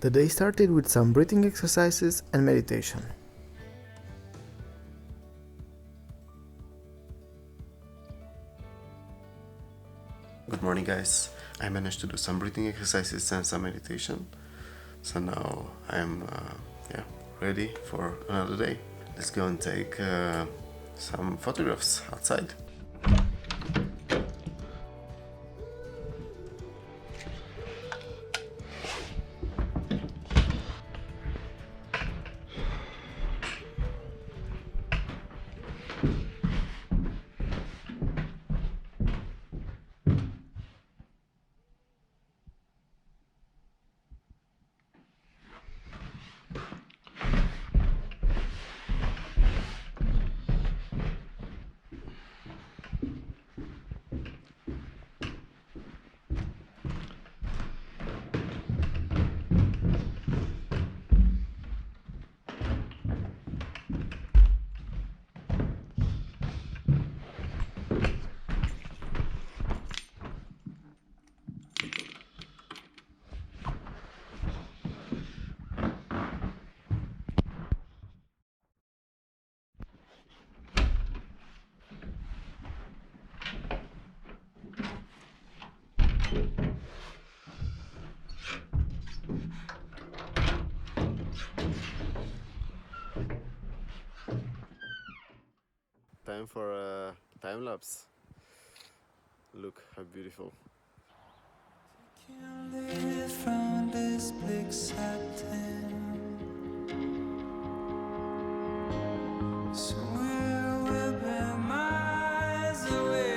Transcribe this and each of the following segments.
The day started with some breathing exercises and meditation. Good morning, guys. I managed to do some breathing exercises and some meditation. So now I'm ready for another day. Let's go and take some photographs outside. Time for a time lapse. Look how beautiful. From this big satin, somewhere we'll be miles away.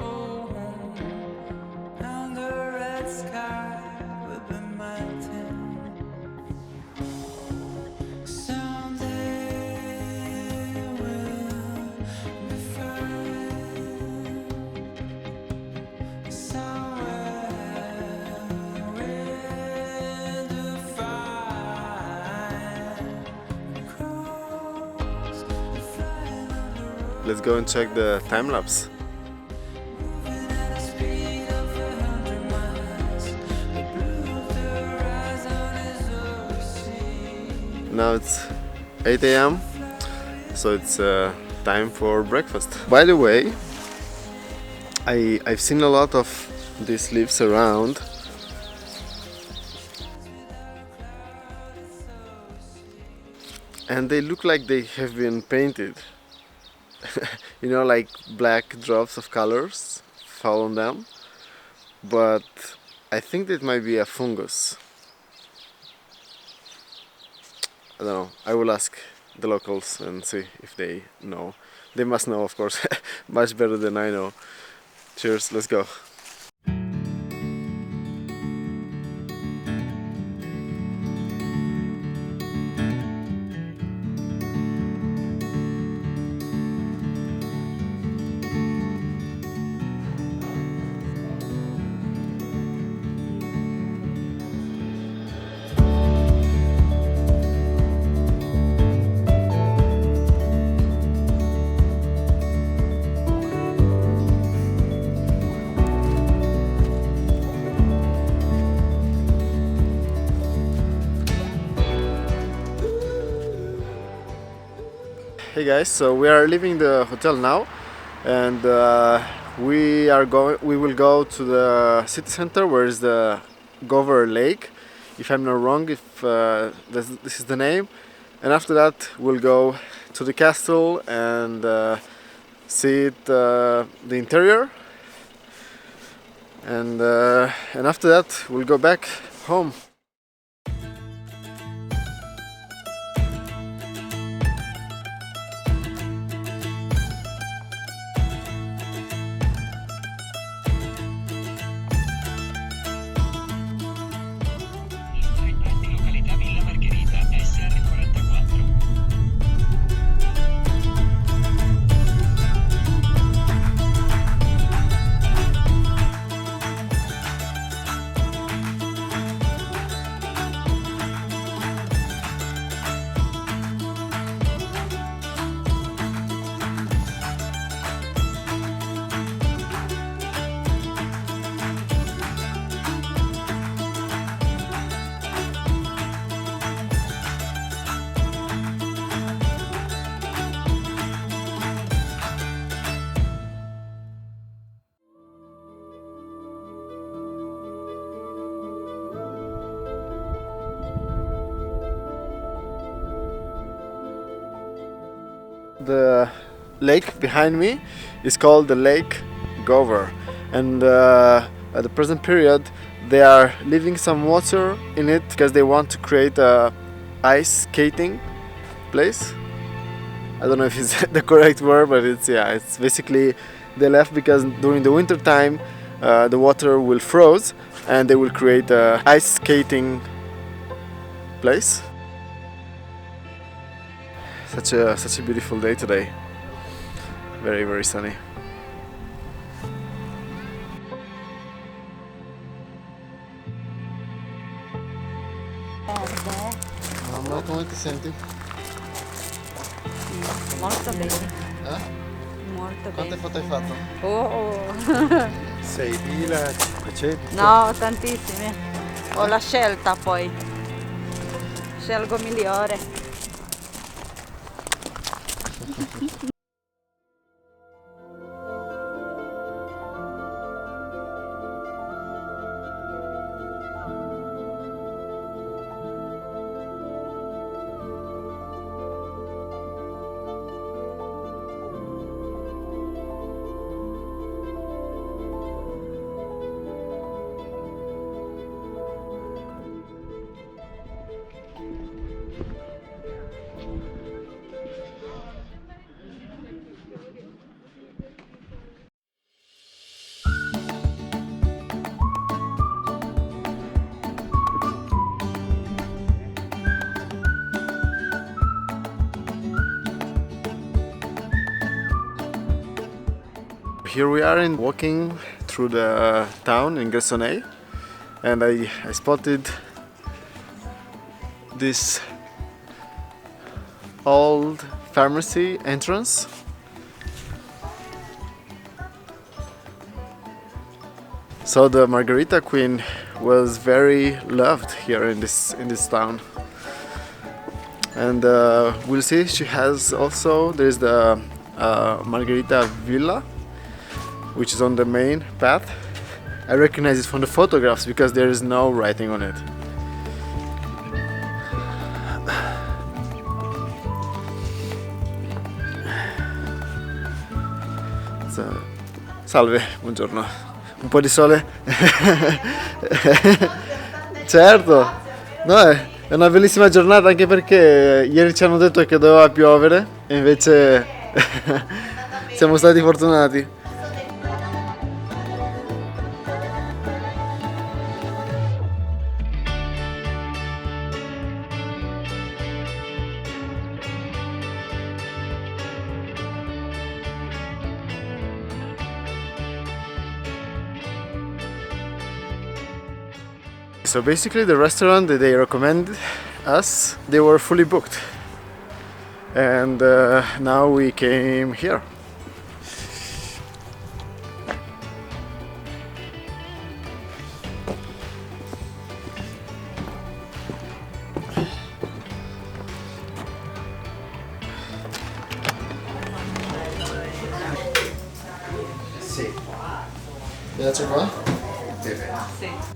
Oh, down the red sky will be melting. Someday we'll be fine. Let's go and check the time lapse. Now it's 8 a.m. so it's time for breakfast. By the way, I've seen a lot of these leaves around. And they look like they have been painted. You know, like black drops of colors fall on them. But I think that might be a fungus. I don't know. I will ask the locals and see if they know. They must know, of course, much better than I know. Cheers, let's go. Hey guys, so we are leaving the hotel now, and we will go to the city center, where is the Gover lake, if I'm not wrong, if this is the name. And after that we'll go to the castle and see the interior, and after that we'll go back home. the lake behind me is called the Lake Gover, and at the present period they are leaving some water in it because they want to create a ice skating place. I don't know if it's the correct word, but it's basically they left because during the winter time the water will froze and they will create a ice skating place. Such a beautiful day today. Very, very sunny. Mamma, come ti senti? Molto bene, Eh? molto Quante bene. foto hai fatto? Oh, 6.500. no, tantissime. Ho la scelta poi. Scelgo migliore. Here we are walking through the town in Gressoney, and I spotted this old pharmacy entrance. So the Margarita Queen was very loved here in this town, and we'll see. She has also there's the Margarita Villa, which is on the main path. I recognize it from the photographs because there is no writing on it. Salve, buongiorno. Un po' di sole? Certo, no, è una bellissima giornata anche perché ieri ci hanno detto che doveva piovere e invece siamo stati fortunati. So basically the restaurant that they recommended us, they were fully booked, and now we came here. Sì. Piace qua? Sì.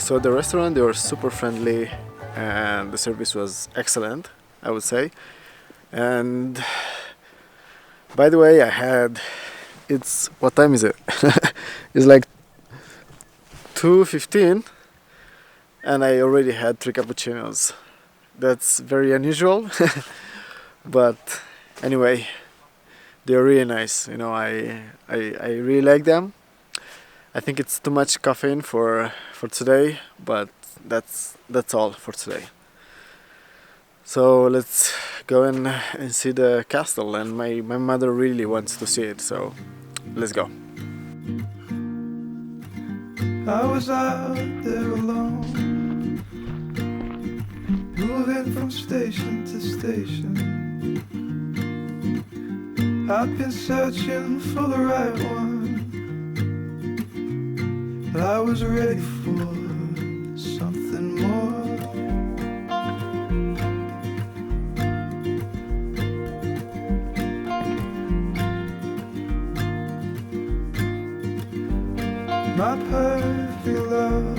So the restaurant, they were super friendly and the service was excellent, I would say. And by the way, what time is it? It's like 2:15 and I already had 3 cappuccinos. That's very unusual, but anyway, they're really nice. You know, I really like them. I think it's too much caffeine for today, but that's all for today. So let's go and see the castle, and my mother really wants to see it, so let's go. I was out there alone, moving from station to station. I've been searching for the right one, but I was ready for something more. My perfect love,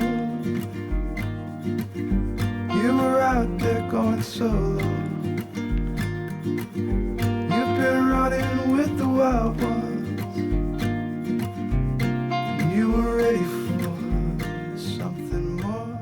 you were out there going solo. You've been running with the wild ones, and you were ready for something more.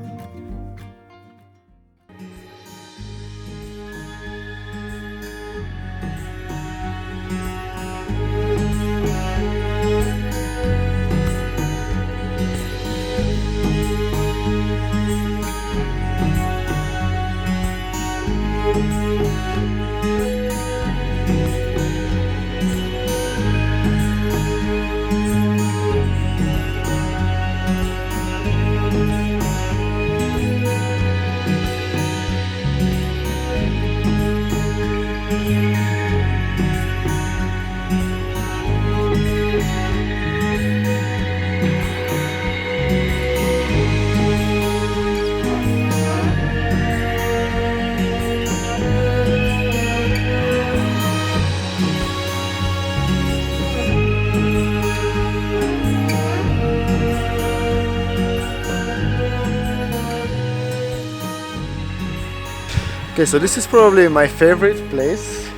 Okay, so this is probably my favorite place,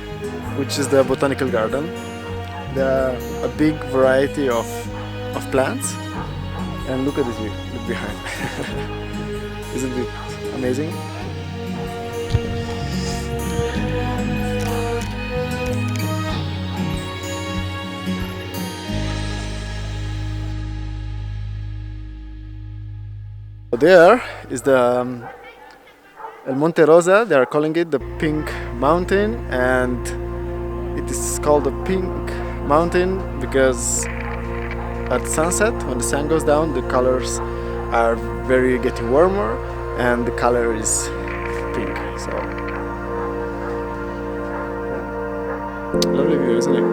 which is the botanical garden. There are a big variety of plants, and look at this view, look behind. Isn't it amazing? There is the El Monte Rosa. They are calling it the Pink Mountain, and it is called the Pink Mountain because at sunset, when the sun goes down, the colors are very getting warmer and the color is pink. So yeah. Lovely view, isn't it?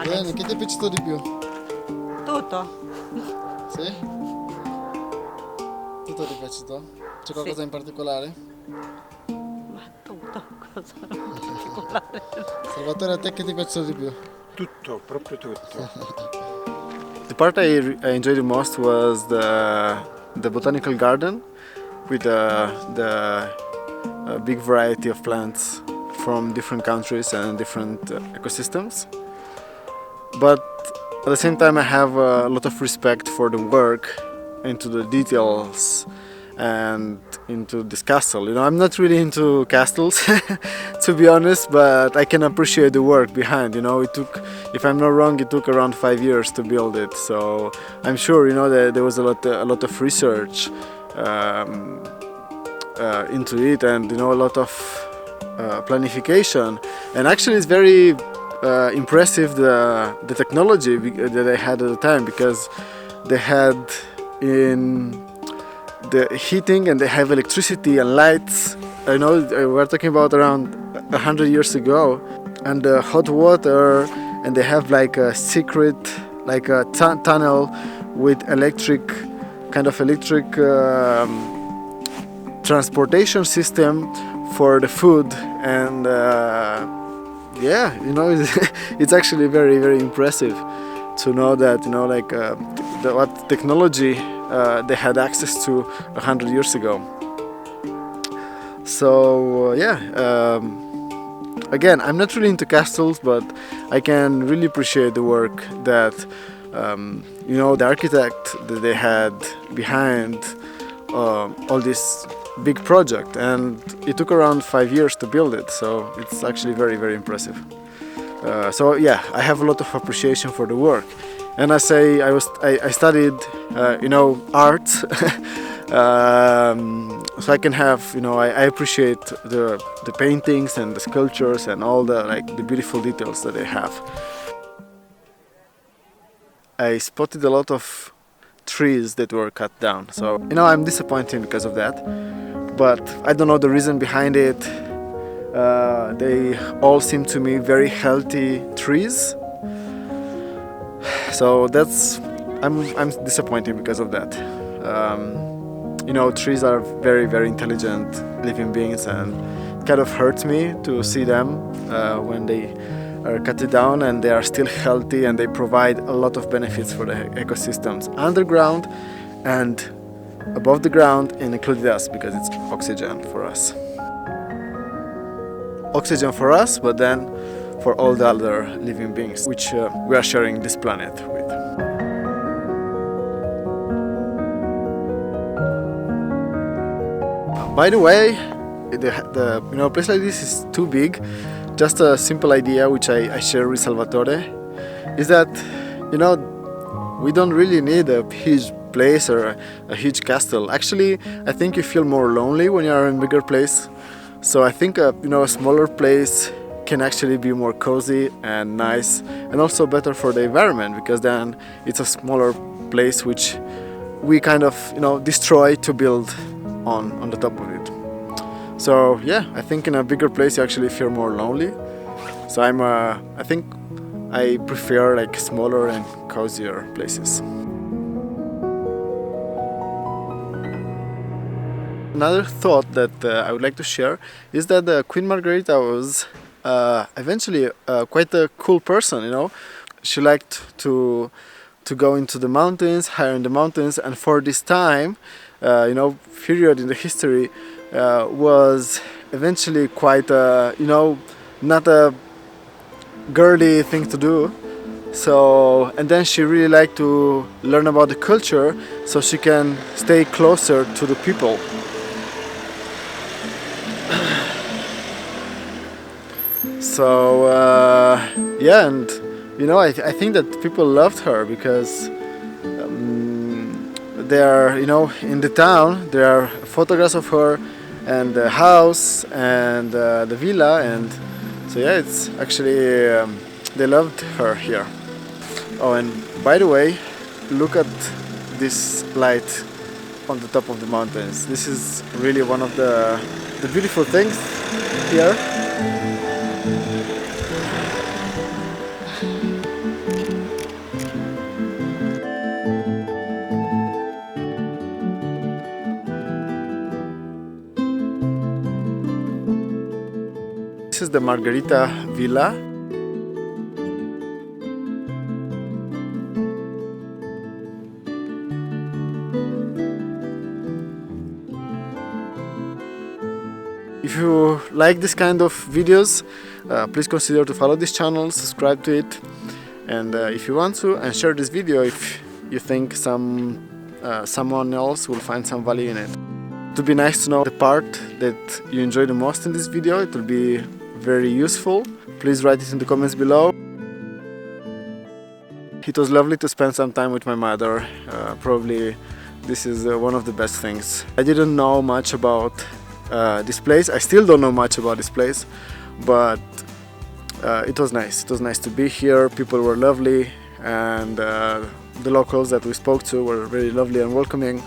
Alex. Che ti è piaciuto di più? Tutto. Sì? Tutto ti è piaciuto? C'è qualcosa in particolare? Ma tutto, cosa in particolare. Salvatore, a te che ti è piaciuto di più? Tutto, proprio tutto. The part I enjoyed the most was the botanical garden with the big variety of plants from different countries and different ecosystems. But at the same time I have a lot of respect for the work into the details and into this castle. You know, I'm not really into castles to be honest, but I can appreciate the work behind. You know, it took, if I'm not wrong, it took around 5 years to build it. So I'm sure, you know, that there was a lot of research into it, and you know, a lot of planification. And actually, it's very impressive the technology that they had at the time, because they had in the heating and they have electricity and lights. I know we're talking about around 100 years ago, and the hot water, and they have like a secret, like a tunnel with electric transportation system for the food. And yeah, you know, it's actually very, very impressive to know that, you know, like what technology they had access to 100 years ago. So yeah, again, I'm not really into castles, but I can really appreciate the work that you know, the architect that they had behind all this big project, and it took around 5 years to build it, so it's actually very, very impressive. So yeah, I have a lot of appreciation for the work. And I say I studied art, so I can have I appreciate the paintings and the sculptures and all the beautiful details that they have. I spotted a lot of trees that were cut down, so I'm disappointed because of that, but I don't know the reason behind it. They all seem to me very healthy trees, so I'm disappointed because of that. Trees are very, very intelligent living beings, and it kind of hurts me to see them when they are cut down, and they are still healthy, and they provide a lot of benefits for the ecosystems underground and above the ground, and including us, because it's oxygen for us. Oxygen for us, but then for all the other living beings which we are sharing this planet with. By the way, the place like this is too big. Just a simple idea which I share with Salvatore is that we don't really need a huge place or a huge castle. Actually, I think you feel more lonely when you are in a bigger place. So I think a smaller place can actually be more cozy and nice, and also better for the environment, because then it's a smaller place which we kind of destroy to build on the top of it. So yeah, I think in a bigger place you actually feel more lonely. So I think I prefer like smaller and cozier places. Another thought that I would like to share is that Queen Margherita was eventually quite a cool person. She liked to go into the mountains, higher in the mountains, and for this time, period in the history, was eventually quite not a girly thing to do. So, and then she really liked to learn about the culture so she can stay closer to the people. So yeah, and I think that people loved her because there are, in the town there are photographs of her and the house and the villa, and so yeah, it's actually they loved her here. Oh, and by the way, look at this light on the top of the mountains. This is really one of the beautiful things here. This is the Margherita Villa. If you like this kind of videos, please consider to follow this channel, subscribe to it, and if you want to, and share this video if you think someone else will find some value in it. It would be nice to know the part that you enjoy the most in this video. It will be very useful. Please write it in the comments below. It was lovely to spend some time with my mother. Probably this is one of the best things. I didn't know much about this place. I still don't know much about this place, but it was nice. It was nice to be here. People were lovely, and the locals that we spoke to were very lovely and welcoming.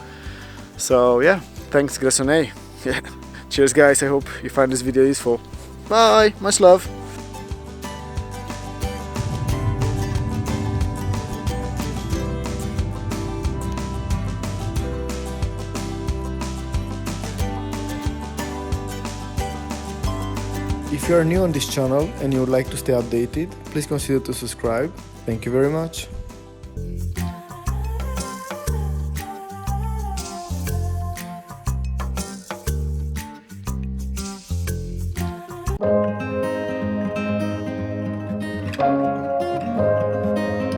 So yeah, thanks Gressoney. Yeah. Cheers guys, I hope you find this video useful. Bye, much love. If you are new on this channel and you would like to stay updated, please consider to subscribe. Thank you very much.